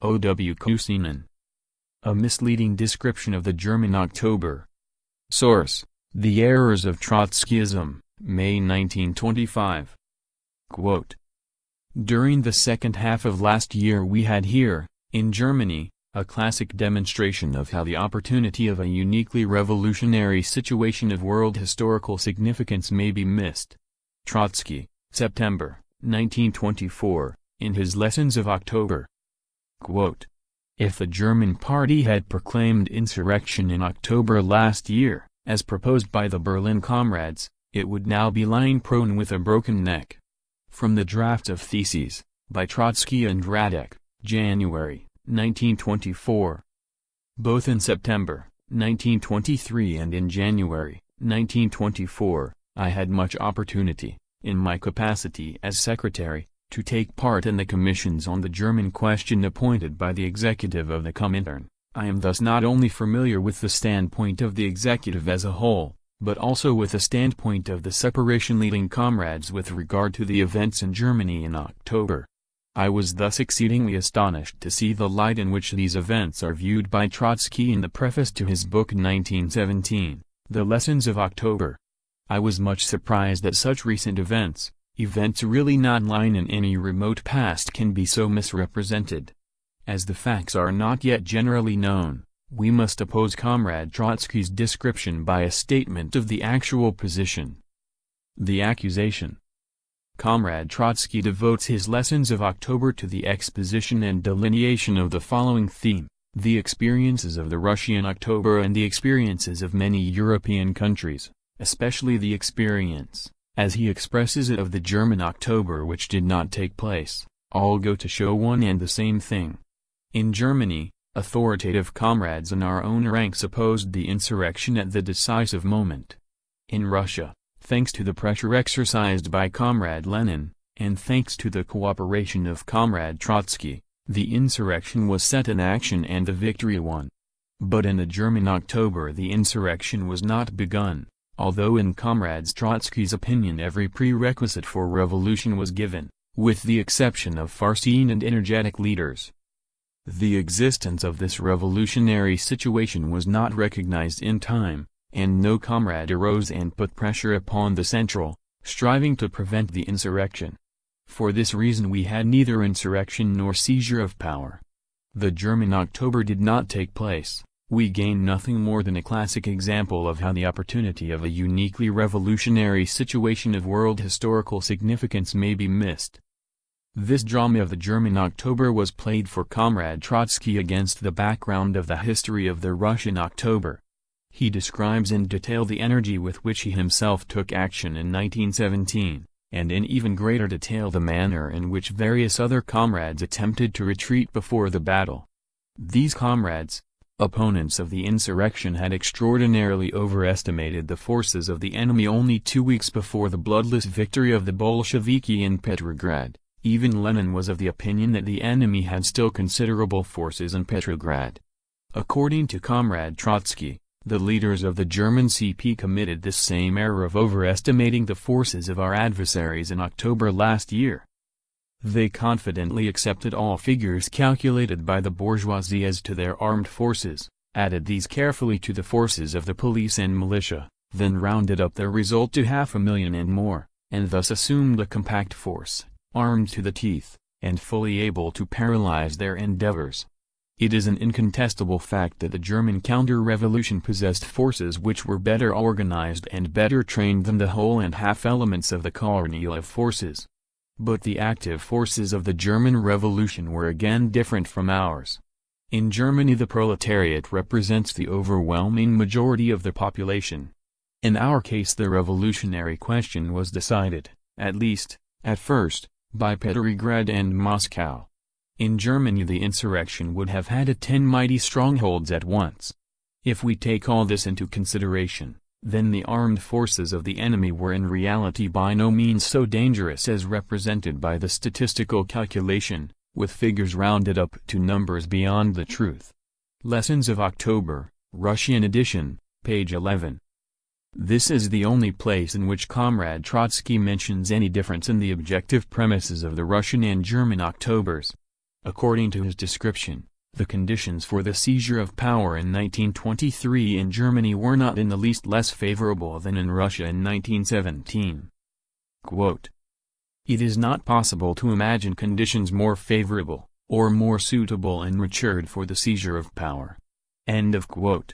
O.W. Kuusinen. A misleading description of the German October. Source: The Errors of Trotskyism, May 1925. Quote: During the second half of last year we had here, in Germany, a classic demonstration of how the opportunity of a uniquely revolutionary situation of world historical significance may be missed. Trotsky, September, 1924, in his Lessons of October. Quote: If the German party had proclaimed insurrection in October last year, as proposed by the Berlin comrades, it would now be lying prone with a broken neck. From the Drafts of Theses, by Trotsky and Radek, January, 1924. Both in September, 1923 and in January, 1924, I had much opportunity, in my capacity as secretary, to take part in the commissions on the German question appointed by the executive of the Comintern. I am thus not only familiar with the standpoint of the executive as a whole, but also with the standpoint of the separation-leading comrades with regard to the events in Germany in October. I was thus exceedingly astonished to see the light in which these events are viewed by Trotsky in the preface to his book 1917, The Lessons of October. I was much surprised that such recent events really not lying in any remote past, can be so misrepresented. As the facts are not yet generally known, we must oppose Comrade Trotsky's description by a statement of the actual position. The accusation. Comrade Trotsky devotes his Lessons of October to the exposition and delineation of the following theme: the experiences of the Russian October and the experiences of many European countries, especially the experience, as he expresses it, of the German October which did not take place, all go to show one and the same thing. In Germany, authoritative comrades in our own ranks opposed the insurrection at the decisive moment. In Russia, thanks to the pressure exercised by Comrade Lenin, and thanks to the cooperation of Comrade Trotsky, the insurrection was set in action and the victory won. But in the German October the insurrection was not begun, although in Comrade Trotsky's opinion every prerequisite for revolution was given, with the exception of far-seeing and energetic leaders. The existence of this revolutionary situation was not recognized in time, and no comrade arose and put pressure upon the central, striving to prevent the insurrection. For this reason we had neither insurrection nor seizure of power. The German October did not take place. We gain nothing more than a classic example of how the opportunity of a uniquely revolutionary situation of world historical significance may be missed. This drama of the German October was played for Comrade Trotsky against the background of the history of the Russian October. He describes in detail the energy with which he himself took action in 1917, and in even greater detail the manner in which various other comrades attempted to retreat before the battle. These comrades, opponents of the insurrection, had extraordinarily overestimated the forces of the enemy only 2 weeks before the bloodless victory of the Bolsheviki in Petrograd. Even Lenin was of the opinion that the enemy had still considerable forces in Petrograd. According to Comrade Trotsky, the leaders of the German CP committed this same error of overestimating the forces of our adversaries in October last year. They confidently accepted all figures calculated by the bourgeoisie as to their armed forces, added these carefully to the forces of the police and militia, then rounded up their result to 500,000 and more, and thus assumed a compact force, armed to the teeth, and fully able to paralyze their endeavors. It is an incontestable fact that the German counter-revolution possessed forces which were better organized and better trained than the whole and half elements of the Kornilov forces. But the active forces of the German Revolution were again different from ours. In Germany the proletariat represents the overwhelming majority of the population. In our case the revolutionary question was decided, at least, at first, by Petrograd and Moscow. In Germany the insurrection would have had 10 mighty strongholds at once. If we take all this into consideration, then the armed forces of the enemy were in reality by no means so dangerous as represented by the statistical calculation, with figures rounded up to numbers beyond the truth. Lessons of October, Russian edition, page 11. This is the only place in which Comrade Trotsky mentions any difference in the objective premises of the Russian and German Octobers. According to his description, the conditions for the seizure of power in 1923 in Germany were not in the least less favorable than in Russia in 1917. Quote, "It is not possible to imagine conditions more favorable, or more suitable and matured for the seizure of power." End of quote.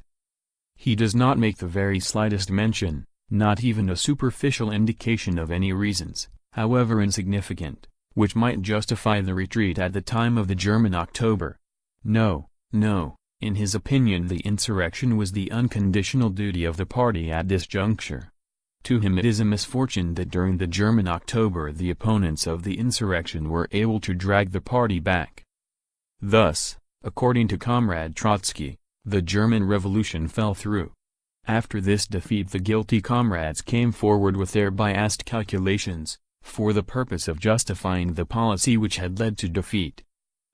He does not make the very slightest mention, not even a superficial indication of any reasons, however insignificant, which might justify the retreat at the time of the German October. No, in his opinion the insurrection was the unconditional duty of the party at this juncture. To him it is a misfortune that during the German October the opponents of the insurrection were able to drag the party back. Thus, according to Comrade Trotsky, the German Revolution fell through. After this defeat the guilty comrades came forward with their biased calculations, for the purpose of justifying the policy which had led to defeat.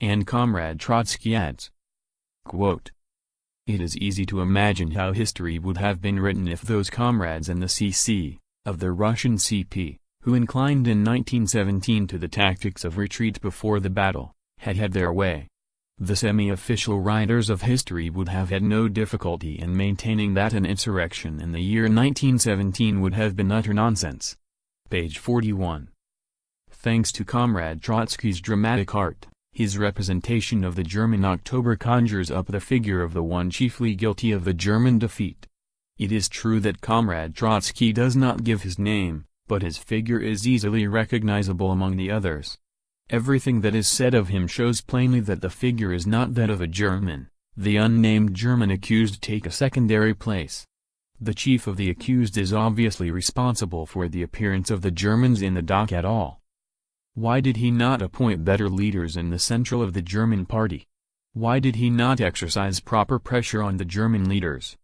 And Comrade Trotsky adds, quote, "It is easy to imagine how history would have been written if those comrades in the CC, of the Russian CP, who inclined in 1917 to the tactics of retreat before the battle, had had their way. The semi-official writers of history would have had no difficulty in maintaining that an insurrection in the year 1917 would have been utter nonsense." Page 41. Thanks to Comrade Trotsky's dramatic art, his representation of the German October conjures up the figure of the one chiefly guilty of the German defeat. It is true that Comrade Trotsky does not give his name, but his figure is easily recognizable among the others. Everything that is said of him shows plainly that the figure is not that of a German. The unnamed German accused take a secondary place. The chief of the accused is obviously responsible for the appearance of the Germans in the dock at all. Why did he not appoint better leaders in the central of the German party? Why did he not exercise proper pressure on the German leaders?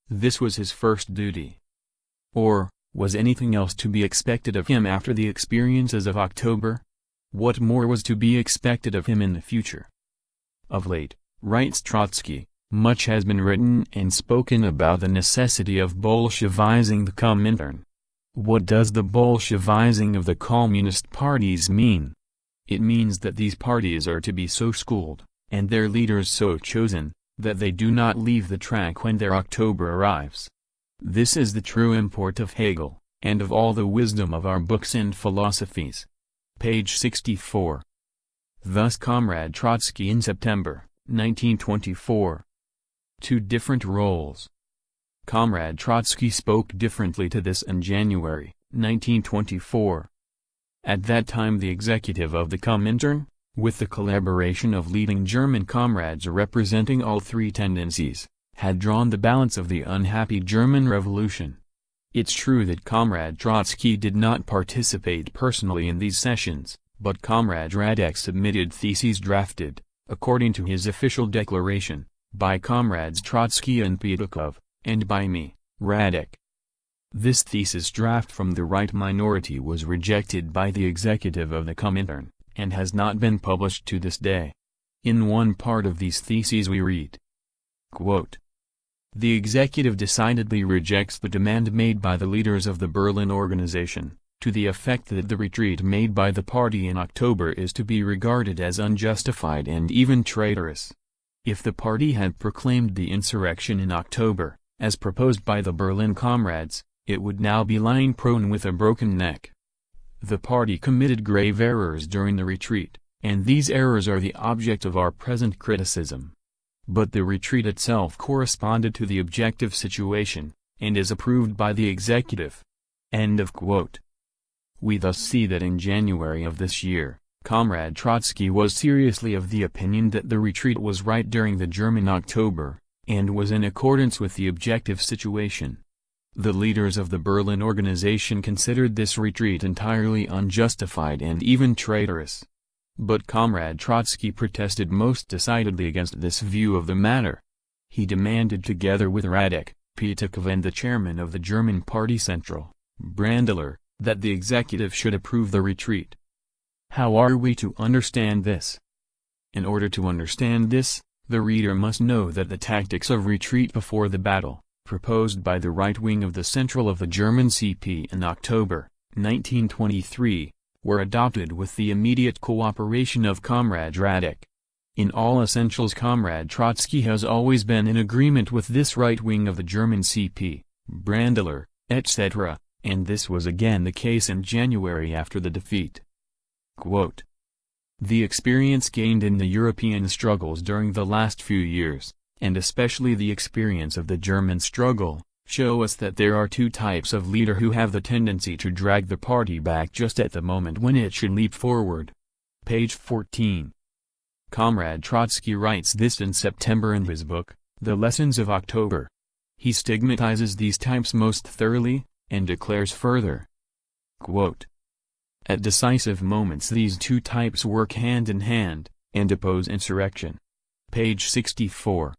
This was his first duty. Or, was anything else to be expected of him after the experiences of October? What more was to be expected of him in the future? Of late, writes Trotsky, much has been written and spoken about the necessity of Bolshevizing the Comintern. What does the Bolshevizing of the communist parties mean? It means that these parties are to be so schooled, and their leaders so chosen, that they do not leave the track when their October arrives. This is the true import of Hegel, and of all the wisdom of our books and philosophies. Page 64. Thus Comrade Trotsky in September, 1924. Two different roles. Comrade Trotsky spoke differently to this in January, 1924. At that time the executive of the Comintern, with the collaboration of leading German comrades representing all three tendencies, had drawn the balance of the unhappy German Revolution. It's true that Comrade Trotsky did not participate personally in these sessions, but Comrade Radek submitted theses drafted, according to his official declaration, by Comrades Trotsky and Petukov, and by me, Radek. This thesis draft from the right minority was rejected by the executive of the Comintern, and has not been published to this day. In one part of these theses we read, quote, "The executive decidedly rejects the demand made by the leaders of the Berlin organization, to the effect that the retreat made by the party in October is to be regarded as unjustified and even traitorous. If the party had proclaimed the insurrection in October, as proposed by the Berlin comrades, it would now be lying prone with a broken neck. The party committed grave errors during the retreat, and these errors are the object of our present criticism. But the retreat itself corresponded to the objective situation, and is approved by the executive." End of quote. We thus see that in January of this year, Comrade Trotsky was seriously of the opinion that the retreat was right during the German October, and was in accordance with the objective situation. The leaders of the Berlin organization considered this retreat entirely unjustified and even traitorous. But Comrade Trotsky protested most decidedly against this view of the matter. He demanded together with Radek, Petukov and the chairman of the German Party Central, Brandler, that the executive should approve the retreat. How are we to understand this? In order to understand this, the reader must know that the tactics of retreat before the battle, proposed by the right wing of the Central of the German CP in October, 1923, were adopted with the immediate cooperation of Comrade Radek. In all essentials Comrade Trotsky has always been in agreement with this right wing of the German CP, Brandler, etc., and this was again the case in January after the defeat. Quote, "The experience gained in the European struggles during the last few years, and especially the experience of the German struggle, show us that there are two types of leader who have the tendency to drag the party back just at the moment when it should leap forward." Page 14. Comrade Trotsky writes this in September in his book, The Lessons of October. He stigmatizes these types most thoroughly, and declares further, quote, "At decisive moments these two types work hand in hand, and oppose insurrection." Page 64.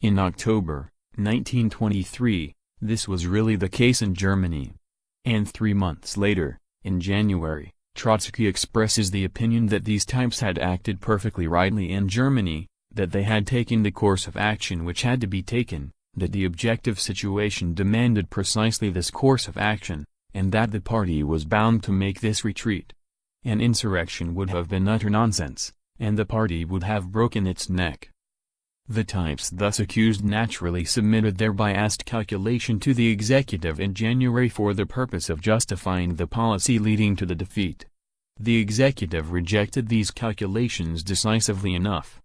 In October 1923, this was really the case in Germany. And 3 months later, in January, Trotsky expresses the opinion that these types had acted perfectly rightly in Germany, that they had taken the course of action which had to be taken, that the objective situation demanded precisely this course of action, and that the party was bound to make this retreat. An insurrection would have been utter nonsense, and the party would have broken its neck. The types thus accused naturally submitted their biased calculation to the executive in January for the purpose of justifying the policy leading to the defeat. The executive rejected these calculations decisively enough.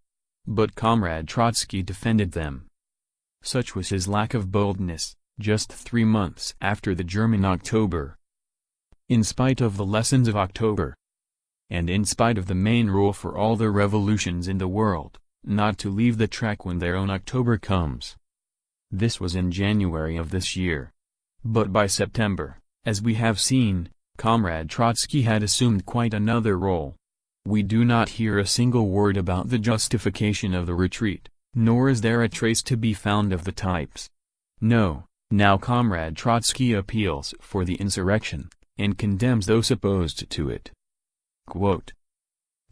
But Comrade Trotsky defended them. Such was his lack of boldness, just 3 months after the German October. In spite of the lessons of October, and in spite of the main rule for all the revolutions in the world, not to leave the track when their own October comes. This was in January of this year. But by September, as we have seen, Comrade Trotsky had assumed quite another role. We do not hear a single word about the justification of the retreat, nor is there a trace to be found of the types. No, now Comrade Trotsky appeals for the insurrection, and condemns those opposed to it. Quote,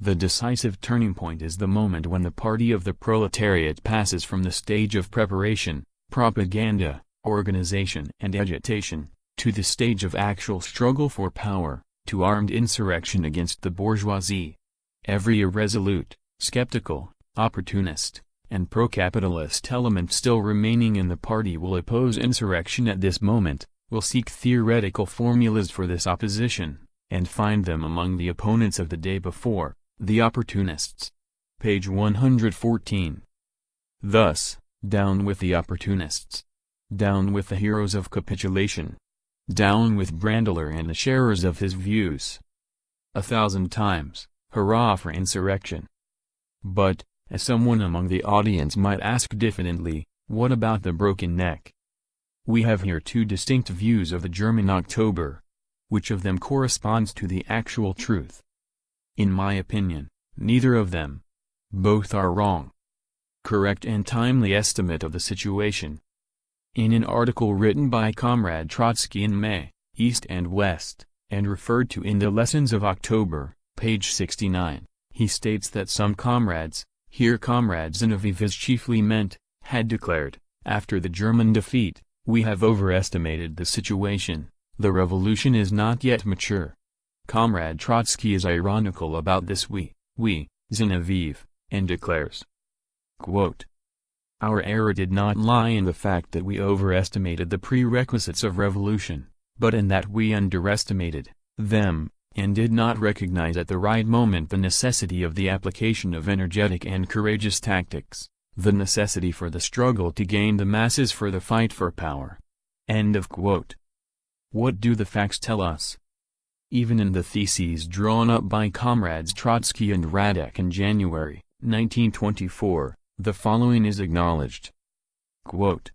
"The decisive turning point is the moment when the party of the proletariat passes from the stage of preparation, propaganda, organization and agitation, to the stage of actual struggle for power, to armed insurrection against the bourgeoisie. Every irresolute, skeptical, opportunist, and pro-capitalist element still remaining in the party will oppose insurrection at this moment, will seek theoretical formulas for this opposition, and find them among the opponents of the day before, the opportunists." Page 114. Thus, down with the opportunists. Down with the heroes of capitulation. Down with Brandler and the sharers of his views. 1,000 times, hurrah for insurrection. But, as someone among the audience might ask diffidently, what about the broken neck? We have here two distinct views of the German October. Which of them corresponds to the actual truth? In my opinion, neither of them. Both are wrong. Correct and timely estimate of the situation. In an article written by Comrade Trotsky in May, East and West, and referred to in the Lessons of October, page 69, he states that some comrades, here Comrade Zinoviev is chiefly meant, had declared, after the German defeat, "We have overestimated the situation, the revolution is not yet mature." Comrade Trotsky is ironical about this we, Zinoviev, and declares, quote, "Our error did not lie in the fact that we overestimated the prerequisites of revolution, but in that we underestimated them, and did not recognize at the right moment the necessity of the application of energetic and courageous tactics, the necessity for the struggle to gain the masses for the fight for power." End of quote. What do the facts tell us? Even in the theses drawn up by Comrades Trotsky and Radek in January 1924, the following is acknowledged. Quote,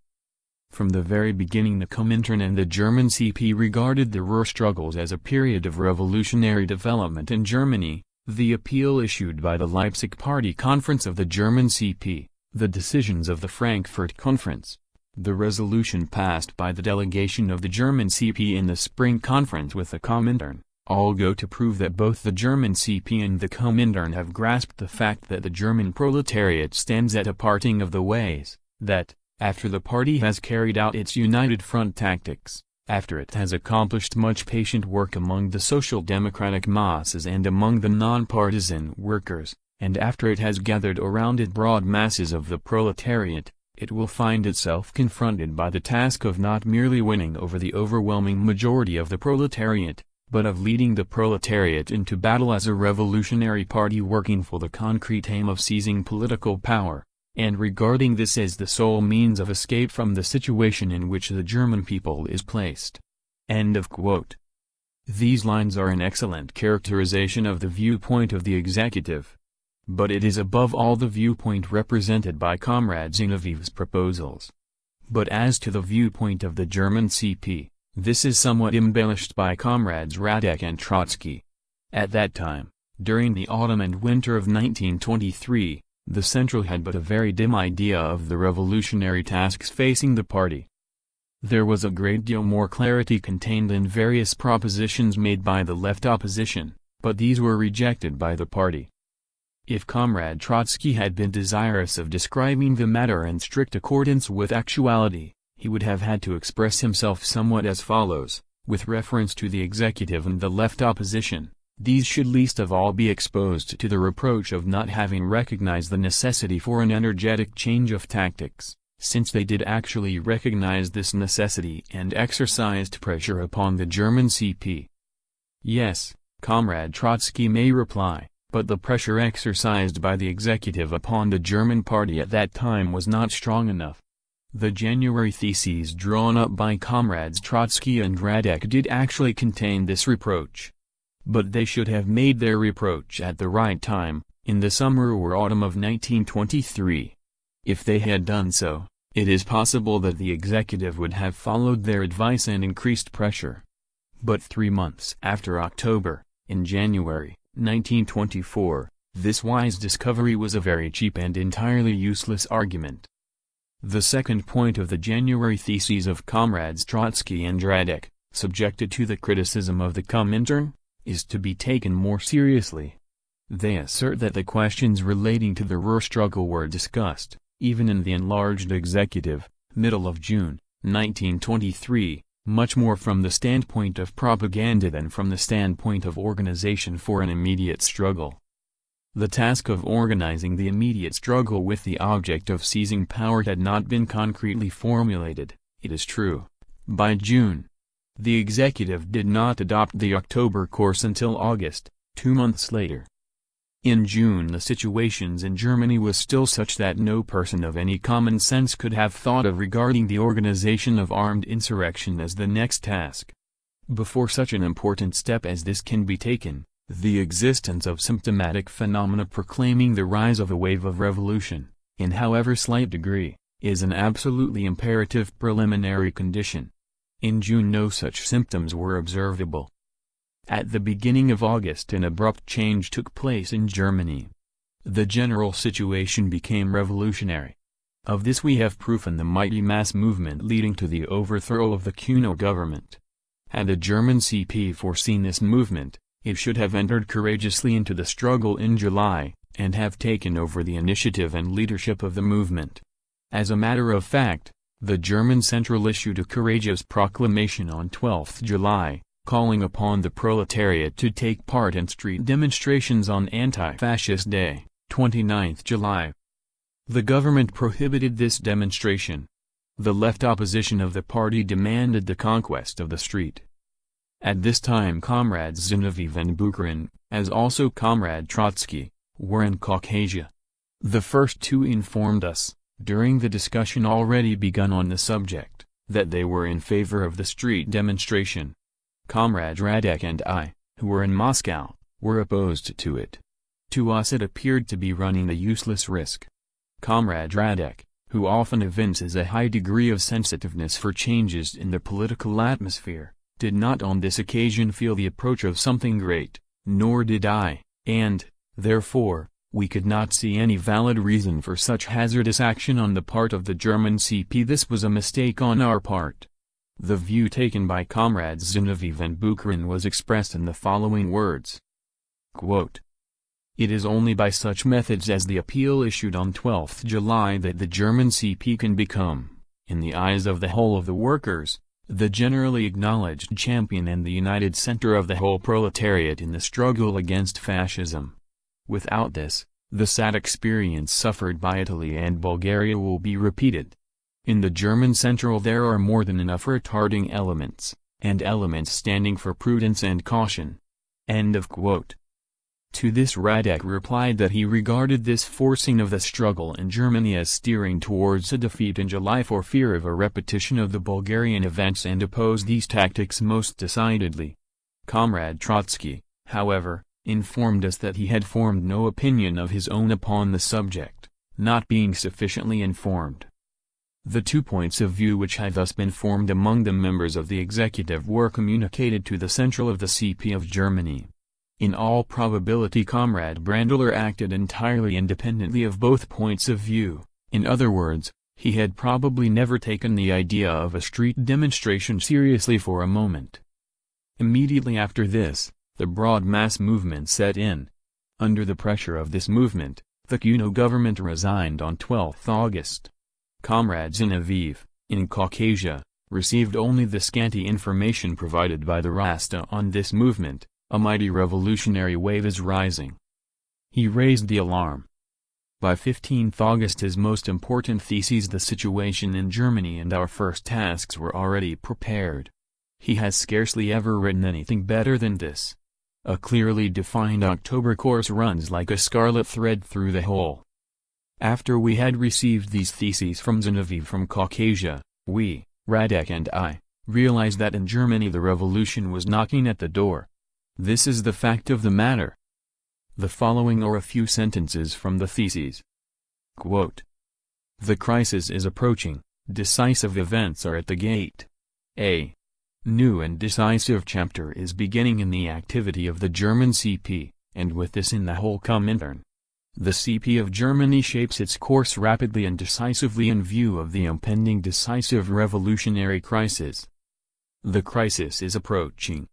"From the very beginning the Comintern and the German CP regarded the Ruhr struggles as a period of revolutionary development in Germany, the appeal issued by the Leipzig Party Conference of the German CP, the decisions of the Frankfurt Conference, the resolution passed by the delegation of the German CP in the Spring Conference with the Comintern, all go to prove that both the German CP and the Comintern have grasped the fact that the German proletariat stands at a parting of the ways, that, after the party has carried out its united front tactics, after it has accomplished much patient work among the social democratic masses and among the non-partisan workers, and after it has gathered around it broad masses of the proletariat, it will find itself confronted by the task of not merely winning over the overwhelming majority of the proletariat, but of leading the proletariat into battle as a revolutionary party working for the concrete aim of seizing political power, and regarding this as the sole means of escape from the situation in which the German people is placed. End of quote. These lines are an excellent characterization of the viewpoint of the executive. But it is above all the viewpoint represented by Comrade Zinoviev's proposals. But as to the viewpoint of the German CP, this is somewhat embellished by Comrades Radek and Trotsky. At that time, during the autumn and winter of 1923, the Central had but a very dim idea of the revolutionary tasks facing the party. There was a great deal more clarity contained in various propositions made by the left opposition, but these were rejected by the party. If Comrade Trotsky had been desirous of describing the matter in strict accordance with actuality, he would have had to express himself somewhat as follows: with reference to the executive and the left opposition, these should least of all be exposed to the reproach of not having recognized the necessity for an energetic change of tactics, since they did actually recognize this necessity and exercised pressure upon the German CP. Yes, Comrade Trotsky may reply, but the pressure exercised by the executive upon the German party at that time was not strong enough. The January theses drawn up by Comrades Trotsky and Radek did actually contain this reproach. But they should have made their reproach at the right time, in the summer or autumn of 1923. If they had done so, it is possible that the executive would have followed their advice and increased pressure. But 3 months after October, in January 1924, this wise discovery was a very cheap and entirely useless argument. The second point of the January theses of Comrades Trotsky and Radek, subjected to the criticism of the Comintern, is to be taken more seriously. They assert that the questions relating to the Ruhr struggle were discussed, even in the enlarged executive, middle of June, 1923, much more from the standpoint of propaganda than from the standpoint of organization for an immediate struggle. The task of organizing the immediate struggle with the object of seizing power had not been concretely formulated, it is true, by June. The executive did not adopt the October course until August, 2 months later. In June the situations in Germany was still such that no person of any common sense could have thought of regarding the organization of armed insurrection as the next task. Before such an important step as this can be taken, the existence of symptomatic phenomena proclaiming the rise of a wave of revolution, in however slight degree, is an absolutely imperative preliminary condition. In June no such symptoms were observable. At the beginning of August an abrupt change took place in Germany. The general situation became revolutionary. Of this we have proof in the mighty mass movement leading to the overthrow of the Kuno government. Had the German CP foreseen this movement, it should have entered courageously into the struggle in July, and have taken over the initiative and leadership of the movement. As a matter of fact, the German Central issued a courageous proclamation on 12 July, calling upon the proletariat to take part in street demonstrations on Anti-Fascist Day, 29 July. The government prohibited this demonstration. The left opposition of the party demanded the conquest of the street. At this time Comrades Zinoviev and Bukharin, as also Comrade Trotsky, were in Caucasia. The first two informed us, during the discussion already begun on the subject, that they were in favor of the street demonstration. Comrade Radek and I, who were in Moscow, were opposed to it. To us it appeared to be running a useless risk. Comrade Radek, who often evinces a high degree of sensitiveness for changes in the political atmosphere, did not on this occasion feel the approach of something great, nor did I, and, therefore, we could not see any valid reason for such hazardous action on the part of the German CP. This was a mistake on our part. The view taken by Comrades Zinoviev and Bukharin was expressed in the following words. Quote, "It is only by such methods as the appeal issued on 12 July that the German CP can become, in the eyes of the whole of the workers, the generally acknowledged champion and the united center of the whole proletariat in the struggle against fascism. Without this, The sad experience suffered by Italy and Bulgaria will be repeated. In the German Central there are more than enough retarding elements, and elements standing for prudence and caution." End of quote. To this Radek replied that he regarded this forcing of the struggle in Germany as steering towards a defeat in July for fear of a repetition of the Bulgarian events and opposed these tactics most decidedly. Comrade Trotsky, however, informed us that he had formed no opinion of his own upon the subject, not being sufficiently informed. The 2 points of view which had thus been formed among the members of the executive were communicated to the Central of the CP of Germany. In all probability Comrade Brandler acted entirely independently of both points of view, in other words, he had probably never taken the idea of a street demonstration seriously for a moment. Immediately after this, the broad mass movement set in. Under the pressure of this movement, the Kuno government resigned on 12 August. Comrade Zinoviev, in Caucasia, received only the scanty information provided by the Rasta on this movement. A mighty revolutionary wave is rising. He raised the alarm. By 15th August his most important theses, the situation in Germany and our first tasks, were already prepared. He has scarcely ever written anything better than this. A clearly defined October course runs like a scarlet thread through the whole. After we had received these theses from Zinoviev from Caucasia, we, Radek and I, realized that in Germany the revolution was knocking at the door. This is the fact of the matter. The following are a few sentences from the theses. Quote, "The crisis is approaching, decisive events are at the gate. A new and decisive chapter is beginning in the activity of the German CP, and with this in the whole Comintern. The CP of Germany shapes its course rapidly and decisively in view of the impending decisive revolutionary crisis. The crisis is approaching.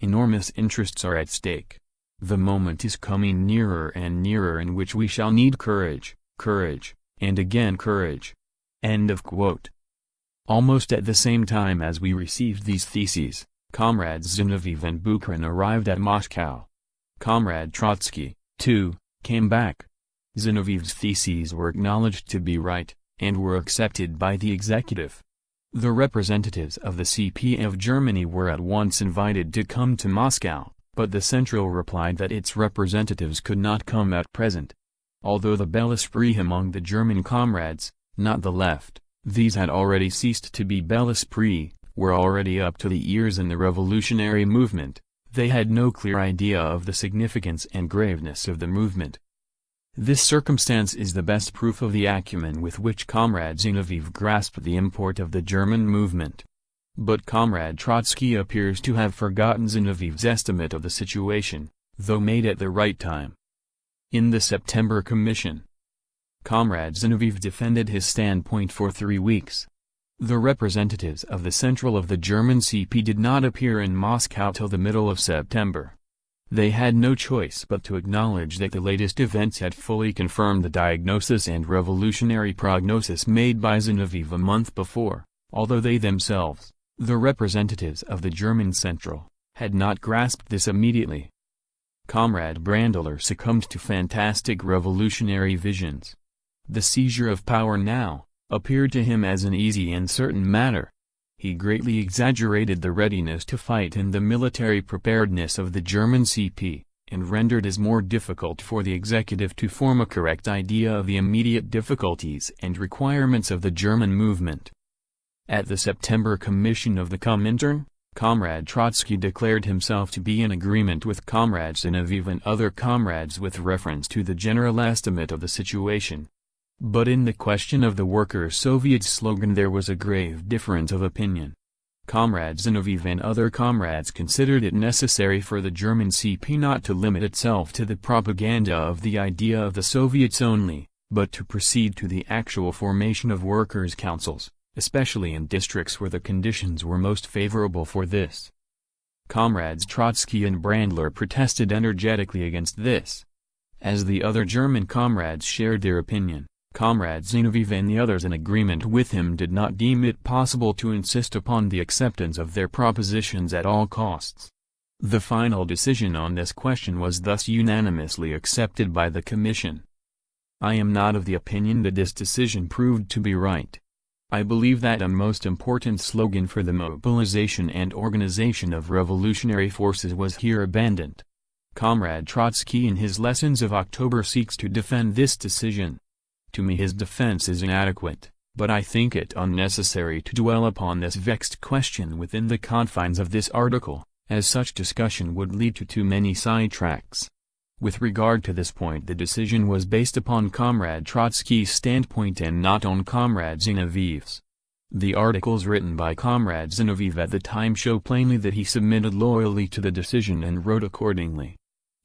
Enormous interests are at stake. The moment is coming nearer and nearer in which we shall need courage, courage, and again courage." End of quote. Almost at the same time as we received these theses, Comrades Zinoviev and Bukharin arrived at Moscow. Comrade Trotsky, too, came back. Zinoviev's theses were acknowledged to be right, and were accepted by the executive. The representatives of the CP of Germany were at once invited to come to Moscow, but the Central replied that its representatives could not come at present. Although the bel esprit among the German comrades, not the left, these had already ceased to be bel esprit, were already up to the ears in the revolutionary movement, they had no clear idea of the significance and graveness of the movement. This circumstance is the best proof of the acumen with which Comrade Zinoviev grasped the import of the German movement. But Comrade Trotsky appears to have forgotten Zinoviev's estimate of the situation, though made at the right time. In the September Commission, Comrade Zinoviev defended his standpoint for 3 weeks. The representatives of the Central of the German CP did not appear in Moscow till the middle of September. They had no choice but to acknowledge that the latest events had fully confirmed the diagnosis and revolutionary prognosis made by Zinoviev a month before, although they themselves, the representatives of the German Central, had not grasped this immediately. Comrade Brandler succumbed to fantastic revolutionary visions. The seizure of power now appeared to him as an easy and certain matter. He greatly exaggerated the readiness to fight and the military preparedness of the German CP, and rendered it more difficult for the executive to form a correct idea of the immediate difficulties and requirements of the German movement. At the September Commission of the Comintern, Comrade Trotsky declared himself to be in agreement with Comrade Zinoviev and other comrades with reference to the general estimate of the situation. But in the question of the Workers' Soviet slogan there was a grave difference of opinion. Comrade Zinoviev and other comrades considered it necessary for the German CP not to limit itself to the propaganda of the idea of the Soviets only, but to proceed to the actual formation of workers' councils, especially in districts where the conditions were most favorable for this. Comrades Trotsky and Brandler protested energetically against this. As the other German comrades shared their opinion, Comrade Zinoviev and the others in agreement with him did not deem it possible to insist upon the acceptance of their propositions at all costs. The final decision on this question was thus unanimously accepted by the Commission. I am not of the opinion that this decision proved to be right. I believe that a most important slogan for the mobilization and organization of revolutionary forces was here abandoned. Comrade Trotsky in his Lessons of October seeks to defend this decision. To me his defense is inadequate, but I think it unnecessary to dwell upon this vexed question within the confines of this article, as such discussion would lead to too many sidetracks. With regard to this point, the decision was based upon Comrade Trotsky's standpoint and not on Comrade Zinoviev's. The articles written by Comrade Zinoviev at the time show plainly that he submitted loyally to the decision and wrote accordingly.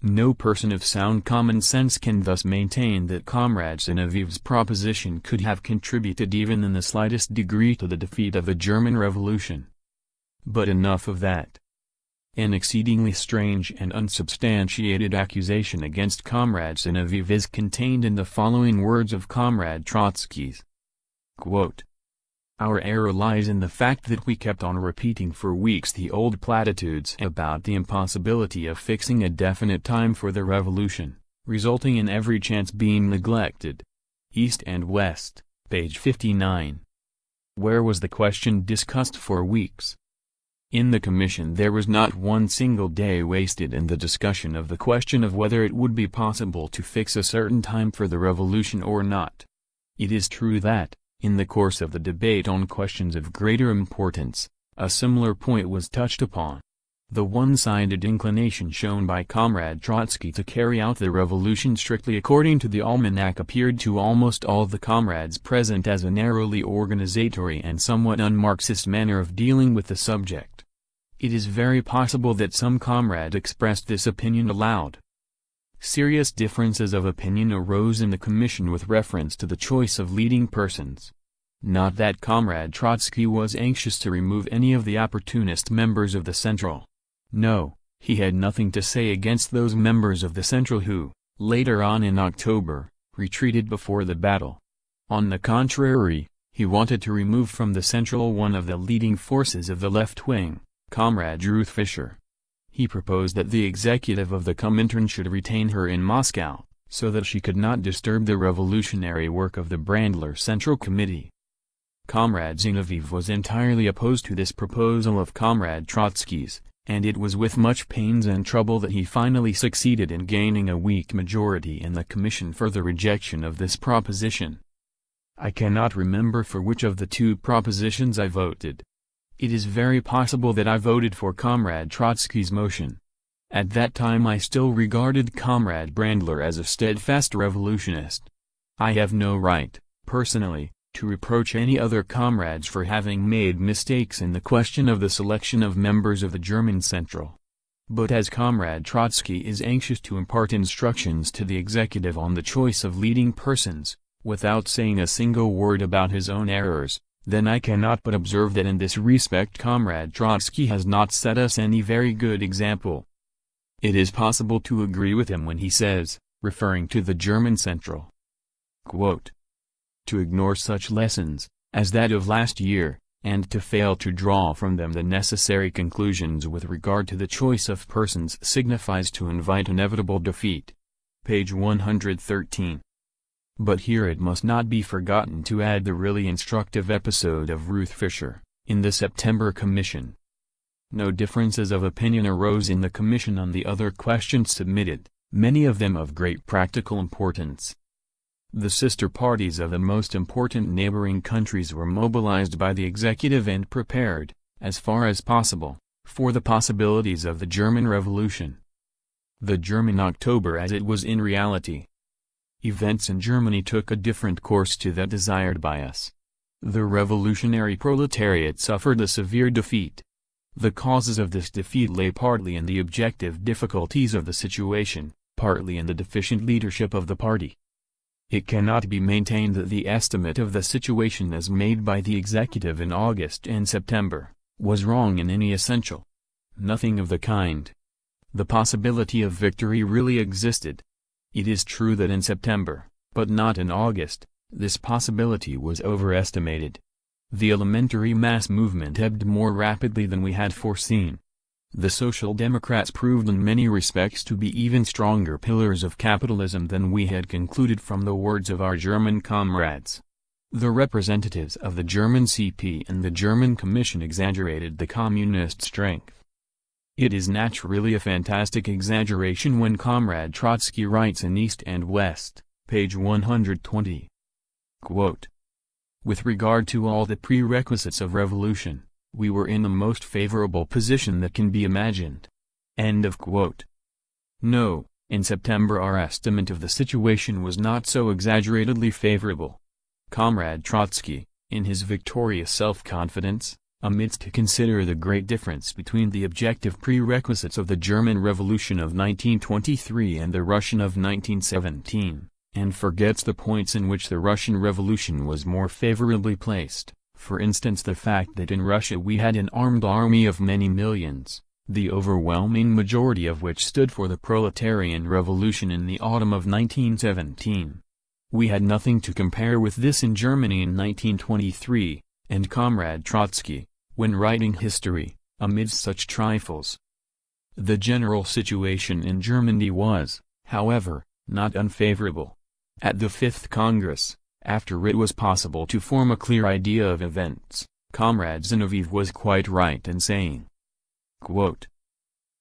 No person of sound common sense can thus maintain that Comrade Zinoviev's proposition could have contributed even in the slightest degree to the defeat of the German Revolution. But enough of that. An exceedingly strange and unsubstantiated accusation against Comrade Zinoviev is contained in the following words of Comrade Trotsky's. Quote, "Our error lies in the fact that we kept on repeating for weeks the old platitudes about the impossibility of fixing a definite time for the revolution, resulting in every chance being neglected." East and West, page 59. Where was the question discussed for weeks? In the Commission there was not one single day wasted in the discussion of the question of whether it would be possible to fix a certain time for the revolution or not. It is true that, in the course of the debate on questions of greater importance, a similar point was touched upon. The one-sided inclination shown by Comrade Trotsky to carry out the revolution strictly according to the almanac appeared to almost all the comrades present as a narrowly organizatory and somewhat un-Marxist manner of dealing with the subject. It is very possible that some comrade expressed this opinion aloud. Serious differences of opinion arose in the Commission with reference to the choice of leading persons. Not that Comrade Trotsky was anxious to remove any of the opportunist members of the Central. No, he had nothing to say against those members of the Central who, later on in October, retreated before the battle. On the contrary, he wanted to remove from the Central one of the leading forces of the left wing, Comrade Ruth Fischer. He proposed that the executive of the Comintern should retain her in Moscow, so that she could not disturb the revolutionary work of the Brandler Central Committee. Comrade Zinoviev was entirely opposed to this proposal of Comrade Trotsky's, and it was with much pains and trouble that he finally succeeded in gaining a weak majority in the Commission for the rejection of this proposition. I cannot remember for which of the two propositions I voted. It is very possible that I voted for Comrade Trotsky's motion. At that time I still regarded Comrade Brandler as a steadfast revolutionist. I have no right, personally, to reproach any other comrades for having made mistakes in the question of the selection of members of the German Central. But as Comrade Trotsky is anxious to impart instructions to the executive on the choice of leading persons, without saying a single word about his own errors, then I cannot but observe that in this respect Comrade Trotsky has not set us any very good example. It is possible to agree with him when he says, referring to the German Central, quote, "To ignore such lessons, as that of last year, and to fail to draw from them the necessary conclusions with regard to the choice of persons signifies to invite inevitable defeat." Page 113. But here it must not be forgotten to add the really instructive episode of Ruth Fischer, in the September Commission. No differences of opinion arose in the Commission on the other questions submitted, many of them of great practical importance. The sister parties of the most important neighboring countries were mobilized by the executive and prepared, as far as possible, for the possibilities of the German Revolution. The German October as it was in reality. Events in Germany took a different course to that desired by us. The revolutionary proletariat suffered a severe defeat. The causes of this defeat lay partly in the objective difficulties of the situation, partly in the deficient leadership of the party. It cannot be maintained that the estimate of the situation as made by the executive in August and September, was wrong in any essential. Nothing of the kind. The possibility of victory really existed. It is true that in September, but not in August, this possibility was overestimated. The elementary mass movement ebbed more rapidly than we had foreseen. The Social Democrats proved in many respects to be even stronger pillars of capitalism than we had concluded from the words of our German comrades. The representatives of the German CP and the German Commission exaggerated the communist strength. It is naturally a fantastic exaggeration when Comrade Trotsky writes in East and West, page 120. Quote, "With regard to all the prerequisites of revolution, we were in the most favorable position that can be imagined." End of quote. No, in September our estimate of the situation was not so exaggeratedly favorable. Comrade Trotsky, in his victorious self-confidence, omits to consider the great difference between the objective prerequisites of the German Revolution of 1923 and the Russian of 1917, and forgets the points in which the Russian Revolution was more favorably placed. For instance, the fact that in Russia we had an armed army of many millions, the overwhelming majority of which stood for the proletarian revolution in the autumn of 1917. We had nothing to compare with this in Germany in 1923, and Comrade Trotsky, when writing history, omits such trifles. The general situation in Germany was, however, not unfavorable. At the Fifth Congress, after it was possible to form a clear idea of events, Comrade Zinoviev was quite right in saying, quote,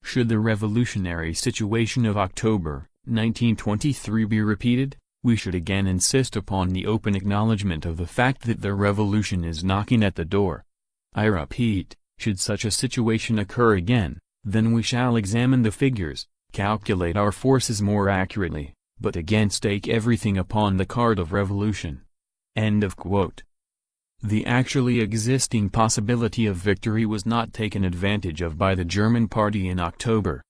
"Should the revolutionary situation of October, 1923 be repeated, we should again insist upon the open acknowledgement of the fact that the revolution is knocking at the door. I repeat, should such a situation occur again, then we shall examine the figures, calculate our forces more accurately, but again stake everything upon the card of revolution." End of quote. The actually existing possibility of victory was not taken advantage of by the German party in October.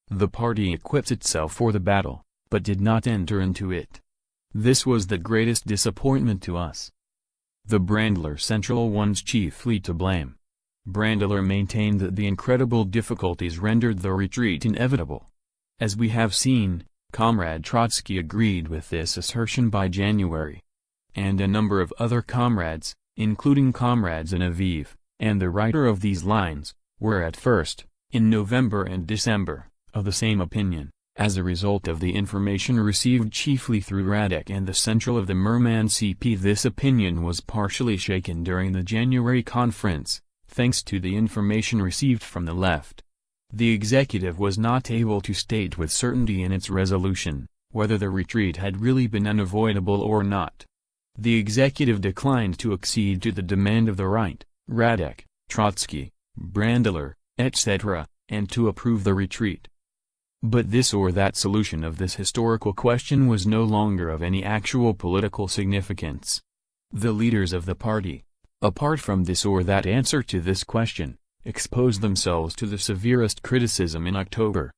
The party equipped itself for the battle, but did not enter into it. This was the greatest disappointment to us. The Brandler Central ones chiefly to blame. Brandler maintained that the incredible difficulties rendered the retreat inevitable. As we have seen, Comrade Trotsky agreed with this assertion by January. And a number of other comrades, including Comrade Zinoviev, and the writer of these lines, were at first, in November and December, of the same opinion. As a result of the information received chiefly through Radek and the Central of the Merman CP, this opinion was partially shaken during the January conference, thanks to the information received from the left. The executive was not able to state with certainty in its resolution, whether the retreat had really been unavoidable or not. The executive declined to accede to the demand of the right, Radek, Trotsky, Brandler, etc., and to approve the retreat. But this or that solution of this historical question was no longer of any actual political significance. The leaders of the party, apart from this or that answer to this question, exposed themselves to the severest criticism in October.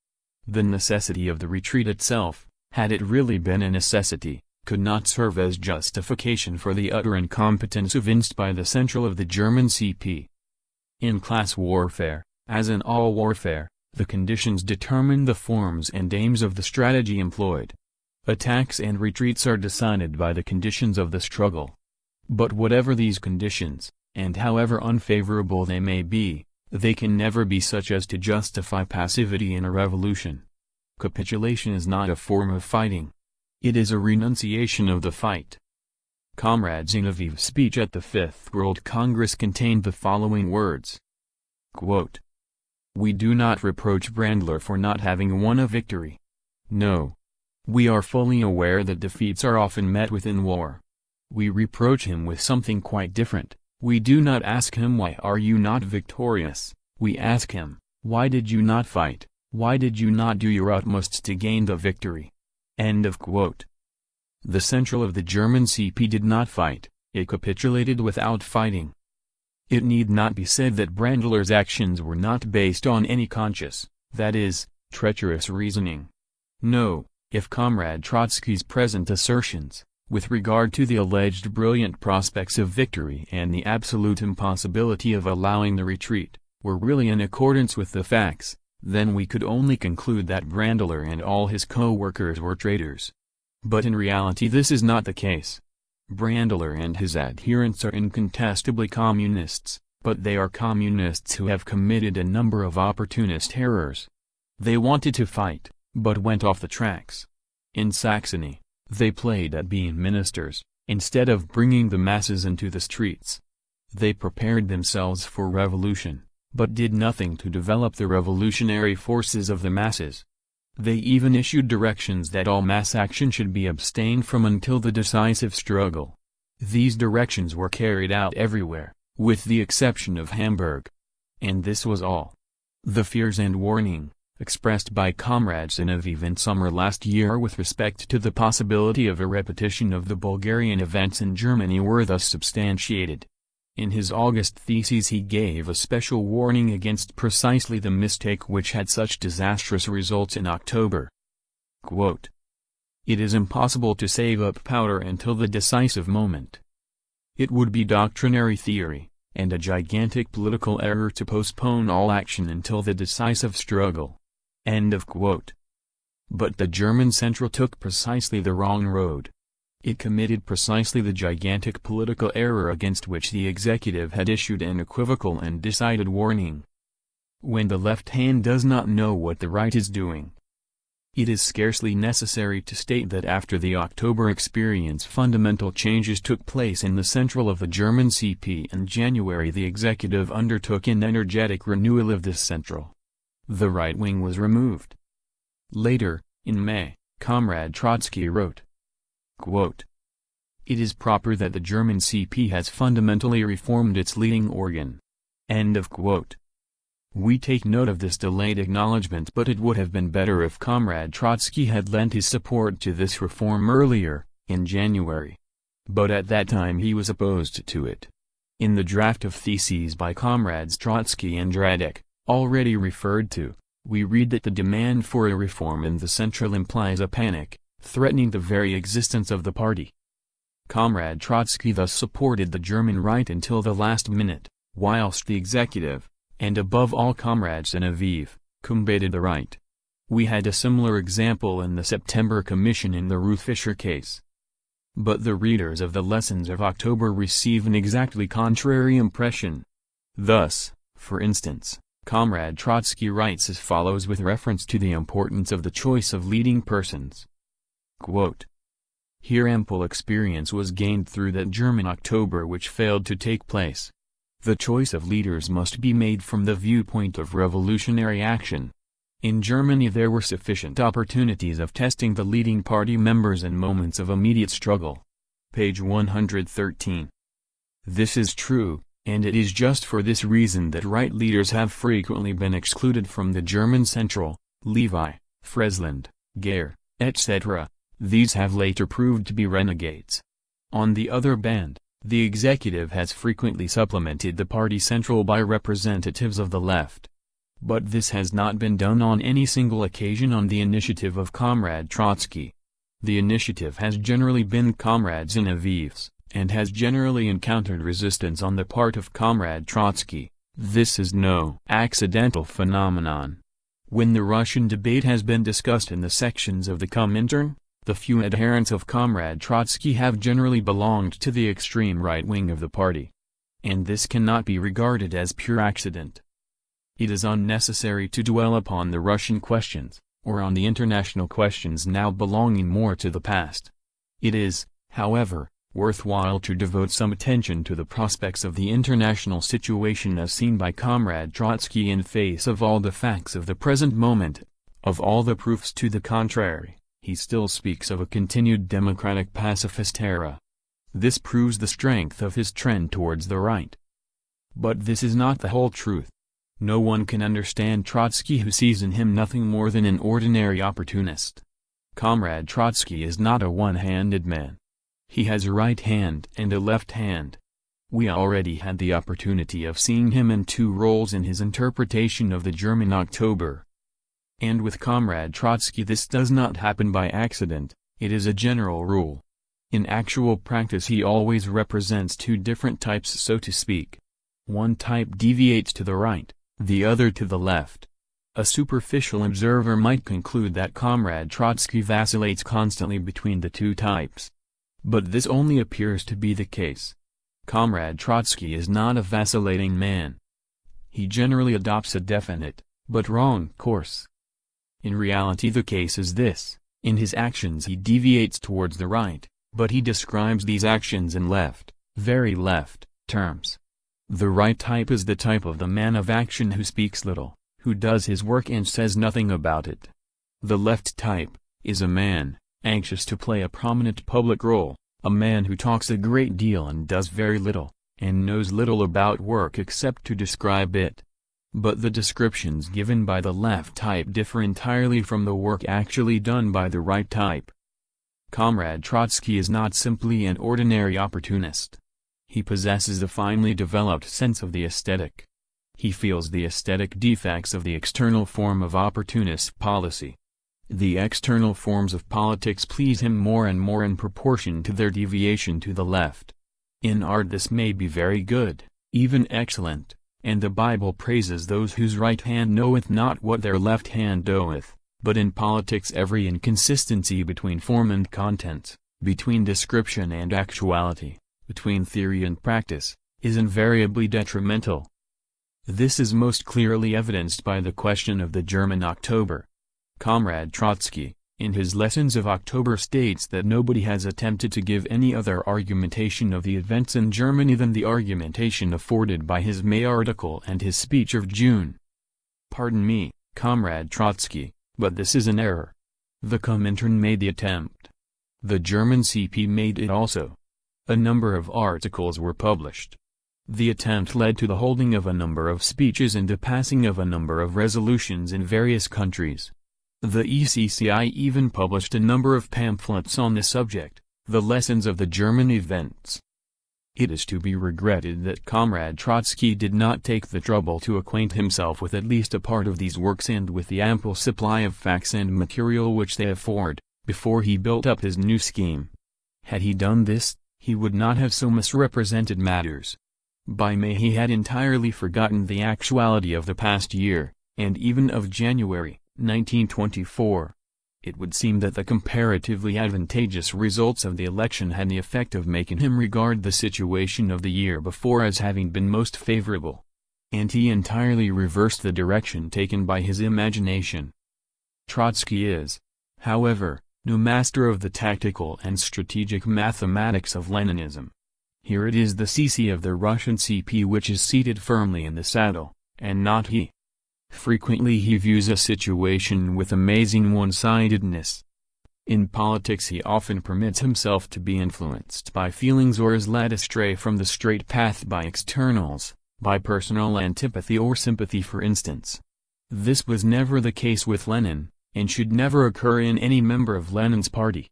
The necessity of the retreat itself, had it really been a necessity, could not serve as justification for the utter incompetence evinced by the Central of the German CP. In class warfare, as in all warfare, the conditions determine the forms and aims of the strategy employed. Attacks and retreats are decided by the conditions of the struggle. But whatever these conditions, and however unfavorable they may be, they can never be such as to justify passivity in a revolution. Capitulation is not a form of fighting. It is a renunciation of the fight. Comrade Zinoviev's speech at the Fifth World Congress contained the following words. Quote, "We do not reproach Brandler for not having won a victory. No. We are fully aware that defeats are often met with in war. We reproach him with something quite different. We do not ask him why are you not victorious, we ask him, why did you not fight, why did you not do your utmost to gain the victory?" End of quote. The Central of the German CP did not fight, it capitulated without fighting. It need not be said that Brandler's actions were not based on any conscious, that is, treacherous reasoning. No, if Comrade Trotsky's present assertions, with regard to the alleged brilliant prospects of victory and the absolute impossibility of allowing the retreat, were really in accordance with the facts, then we could only conclude that Brandler and all his co-workers were traitors. But in reality this is not the case. Brandler and his adherents are incontestably communists, but they are communists who have committed a number of opportunist errors. They wanted to fight, but went off the tracks. In Saxony, they played at being ministers, instead of bringing the masses into the streets. They prepared themselves for revolution, but did nothing to develop the revolutionary forces of the masses. They even issued directions that all mass action should be abstained from until the decisive struggle. These directions were carried out everywhere, with the exception of Hamburg. And this was all. The fears and warning, expressed by Comrade Zinoviev in summer last year with respect to the possibility of a repetition of the Bulgarian events in Germany were thus substantiated. In his August thesis he gave a special warning against precisely the mistake which had such disastrous results in October. Quote, "It is impossible to save up powder until the decisive moment. It would be doctrinary theory, and a gigantic political error to postpone all action until the decisive struggle." End of quote. But the German Central took precisely the wrong road. It committed precisely the gigantic political error against which the executive had issued an equivocal and decided warning. When the left hand does not know what the right is doing. It is scarcely necessary to state that after the October experience fundamental changes took place in the central of the German CP. In January the executive undertook an energetic renewal of this central. The right wing was removed. Later, in May, Comrade Trotsky wrote, quote, "It is proper that the German CP has fundamentally reformed its leading organ." End of quote. We take note of this delayed acknowledgement, but it would have been better if Comrade Trotsky had lent his support to this reform earlier, in January. But at that time he was opposed to it. In the draft of theses by Comrades Trotsky and Radek, already referred to, we read that the demand for a reform in the Central implies a panic, threatening the very existence of the party. Comrade Trotsky thus supported the German right until the last minute, whilst the executive, and above all Comrade Zinoviev, combated the right. We had a similar example in the September Commission in the Ruth Fischer case. But the readers of the Lessons of October receive an exactly contrary impression. Thus, for instance, Comrade Trotsky writes as follows with reference to the importance of the choice of leading persons. Quote, "Here ample experience was gained through that German October which failed to take place. The choice of leaders must be made from the viewpoint of revolutionary action. In Germany there were sufficient opportunities of testing the leading party members in moments of immediate struggle." Page 113. This is true, and it is just for this reason that right leaders have frequently been excluded from the German Central, Levi, Friesland, Gare, etc. These have later proved to be renegades. On the other hand, the executive has frequently supplemented the party central by representatives of the left. But this has not been done on any single occasion on the initiative of Comrade Trotsky. The initiative has generally been Comrade Zinoviev's, and has generally encountered resistance on the part of Comrade Trotsky. This is no accidental phenomenon. When the Russian debate has been discussed in the sections of the Comintern, the few adherents of Comrade Trotsky have generally belonged to the extreme right wing of the party. And this cannot be regarded as pure accident. It is unnecessary to dwell upon the Russian questions, or on the international questions now belonging more to the past. It is, however, worthwhile to devote some attention to the prospects of the international situation as seen by Comrade Trotsky in face of all the facts of the present moment. Of all the proofs to the contrary, he still speaks of a continued democratic pacifist era. This proves the strength of his trend towards the right. But this is not the whole truth. No one can understand Trotsky who sees in him nothing more than an ordinary opportunist. Comrade Trotsky is not a one-handed man. He has a right hand and a left hand. We already had the opportunity of seeing him in two roles in his interpretation of the German October. And with Comrade Trotsky this does not happen by accident, it is a general rule. In actual practice he always represents two different types, so to speak. One type deviates to the right, the other to the left. A superficial observer might conclude that Comrade Trotsky vacillates constantly between the two types. But this only appears to be the case. Comrade Trotsky is not a vacillating man. He generally adopts a definite, but wrong course. In reality the case is this: in his actions he deviates towards the right, but he describes these actions in left, very left, terms. The right type is the type of the man of action who speaks little, who does his work and says nothing about it. The left type is a man, anxious to play a prominent public role, a man who talks a great deal and does very little, and knows little about work except to describe it. But the descriptions given by the left type differ entirely from the work actually done by the right type. Comrade Trotsky is not simply an ordinary opportunist. He possesses a finely developed sense of the aesthetic. He feels the aesthetic defects of the external form of opportunist policy. The external forms of politics please him more and more in proportion to their deviation to the left. In art this may be very good, even excellent, and the Bible praises those whose right hand knoweth not what their left hand doeth, but in politics every inconsistency between form and content, between description and actuality, between theory and practice, is invariably detrimental. This is most clearly evidenced by the question of the German October. Comrade Trotsky, in his Lessons of October, states that nobody has attempted to give any other argumentation of the events in Germany than the argumentation afforded by his May article and his speech of June. Pardon me, Comrade Trotsky, but this is an error. The Comintern made the attempt. The German CP made it also. A number of articles were published. The attempt led to the holding of a number of speeches and the passing of a number of resolutions in various countries. The ECCI even published a number of pamphlets on the subject, the lessons of the German events. It is to be regretted that Comrade Trotsky did not take the trouble to acquaint himself with at least a part of these works and with the ample supply of facts and material which they afford, before he built up his new scheme. Had he done this, he would not have so misrepresented matters. By May he had entirely forgotten the actuality of the past year, and even of January 1924. It would seem that the comparatively advantageous results of the election had the effect of making him regard the situation of the year before as having been most favorable. And he entirely reversed the direction taken by his imagination. Trotsky is, however, no master of the tactical and strategic mathematics of Leninism. Here it is the CC of the Russian CP which is seated firmly in the saddle, and not he. Frequently he views a situation with amazing one-sidedness. In politics he often permits himself to be influenced by feelings or is led astray from the straight path by externals, by personal antipathy or sympathy for instance. This was never the case with Lenin, and should never occur in any member of Lenin's party.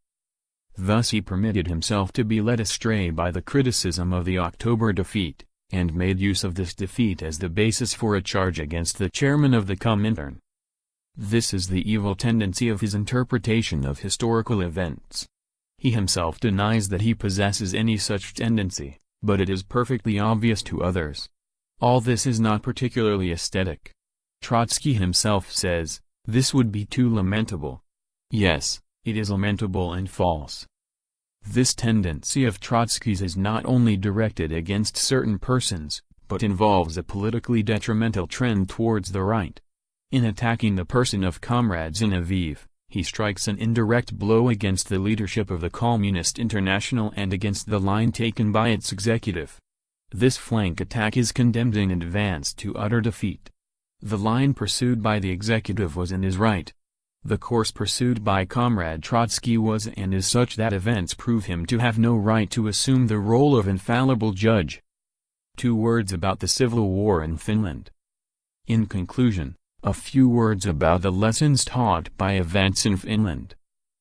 Thus he permitted himself to be led astray by the criticism of the October defeat, and made use of this defeat as the basis for a charge against the chairman of the Comintern. This is the evil tendency of his interpretation of historical events. He himself denies that he possesses any such tendency, but it is perfectly obvious to others. All this is not particularly aesthetic. Trotsky himself says, "This would be too lamentable." Yes, it is lamentable and false. This tendency of Trotsky's is not only directed against certain persons, but involves a politically detrimental trend towards the right. In attacking the person of Comrade Zinoviev, he strikes an indirect blow against the leadership of the Communist International and against the line taken by its executive. This flank attack is condemned in advance to utter defeat. The line pursued by the executive was and is right. The course pursued by Comrade Trotsky was and is such that events prove him to have no right to assume the role of infallible judge. 2 words about the civil war in Finland. In conclusion, a few words about the lessons taught by events in Finland.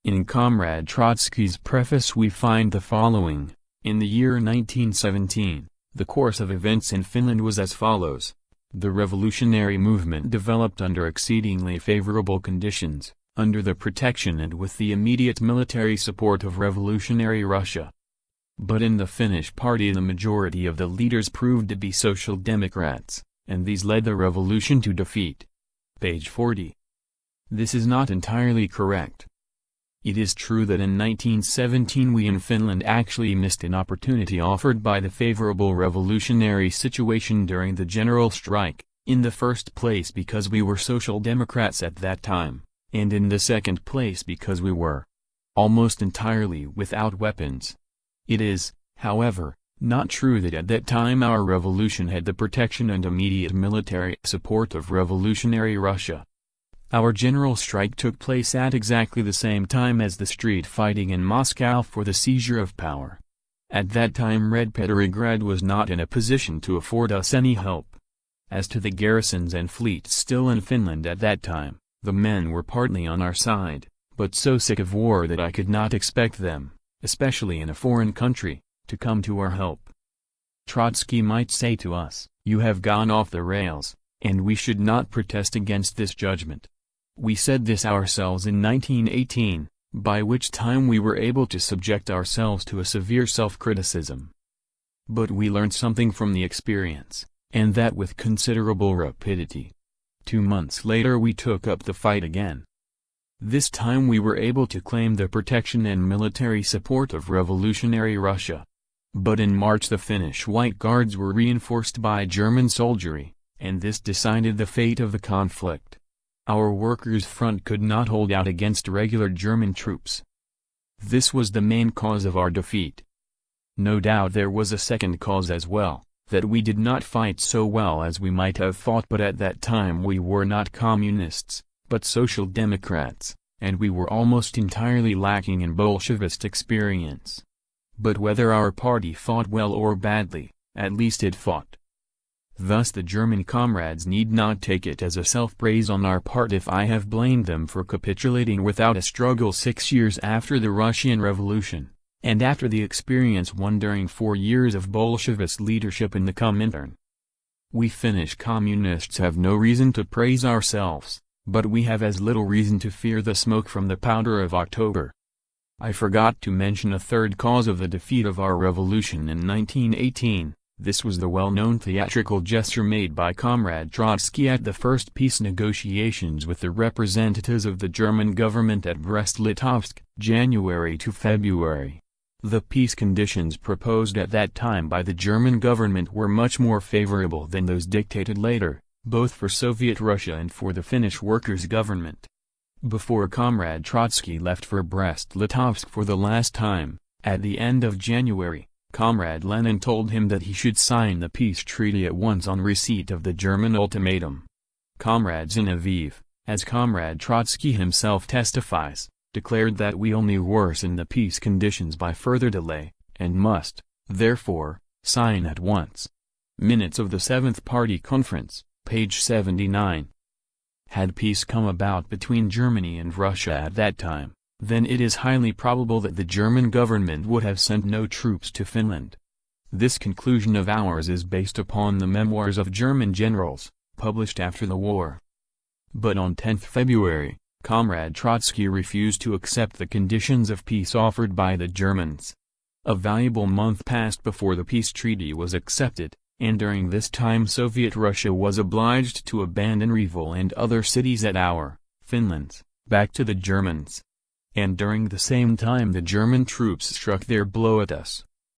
In Comrade Trotsky's preface we find the following: in the year 1917, the course of events in Finland was as follows. The revolutionary movement developed under exceedingly favorable conditions, under the protection and with the immediate military support of revolutionary Russia. But in the Finnish party the majority of the leaders proved to be Social Democrats, and these led the revolution to defeat. Page 40. This is not entirely correct. It is true that in 1917 we in Finland actually missed an opportunity offered by the favorable revolutionary situation during the general strike, in the first place because we were Social Democrats at that time, and in the second place because we were almost entirely without weapons. It is, however, not true that at that time our revolution had the protection and immediate military support of revolutionary Russia. Our general strike took place at exactly the same time as the street fighting in Moscow for the seizure of power. At that time Red Petrograd was not in a position to afford us any help. As to the garrisons and fleets still in Finland at that time, the men were partly on our side, but so sick of war that I could not expect them, especially in a foreign country, to come to our help. Trotsky might say to us, "You have gone off the rails," and we should not protest against this judgment. We said this ourselves in 1918, by which time we were able to subject ourselves to a severe self-criticism. But we learned something from the experience, and that with considerable rapidity. 2 months later we took up the fight again. This time we were able to claim the protection and military support of revolutionary Russia. But in March the Finnish White Guards were reinforced by German soldiery, and this decided the fate of the conflict. Our workers' front could not hold out against regular German troops. This was the main cause of our defeat. No doubt there was a second cause as well, that we did not fight so well as we might have fought, but at that time we were not communists, but Social Democrats, and we were almost entirely lacking in Bolshevist experience. But whether our party fought well or badly, at least it fought. Thus the German comrades need not take it as a self-praise on our part if I have blamed them for capitulating without a struggle 6 years after the Russian Revolution, and after the experience won during 4 years of Bolshevist leadership in the Comintern. We Finnish communists have no reason to praise ourselves, but we have as little reason to fear the smoke from the powder of October. I forgot to mention a third cause of the defeat of our revolution in 1918. This was the well-known theatrical gesture made by Comrade Trotsky at the first peace negotiations with the representatives of the German government at Brest-Litovsk, January to February. The peace conditions proposed at that time by the German government were much more favorable than those dictated later, both for Soviet Russia and for the Finnish workers' government. Before Comrade Trotsky left for Brest-Litovsk for the last time, at the end of January, Comrade Lenin told him that he should sign the peace treaty at once on receipt of the German ultimatum. Comrade Zinoviev, as Comrade Trotsky himself testifies, declared that we only worsen the peace conditions by further delay, and must, therefore, sign at once. Minutes of the 7th Party Conference, page 79. Had peace come about between Germany and Russia at that time, then it is highly probable that the German government would have sent no troops to Finland. This conclusion of ours is based upon the memoirs of German generals, published after the war. But on 10th February, Comrade Trotsky refused to accept the conditions of peace offered by the Germans. A valuable month passed before the peace treaty was accepted, and during this time Soviet Russia was obliged to abandon Reval and other cities at our, Finland's, back to the Germans. And during the same time the German troops struck their blow at us.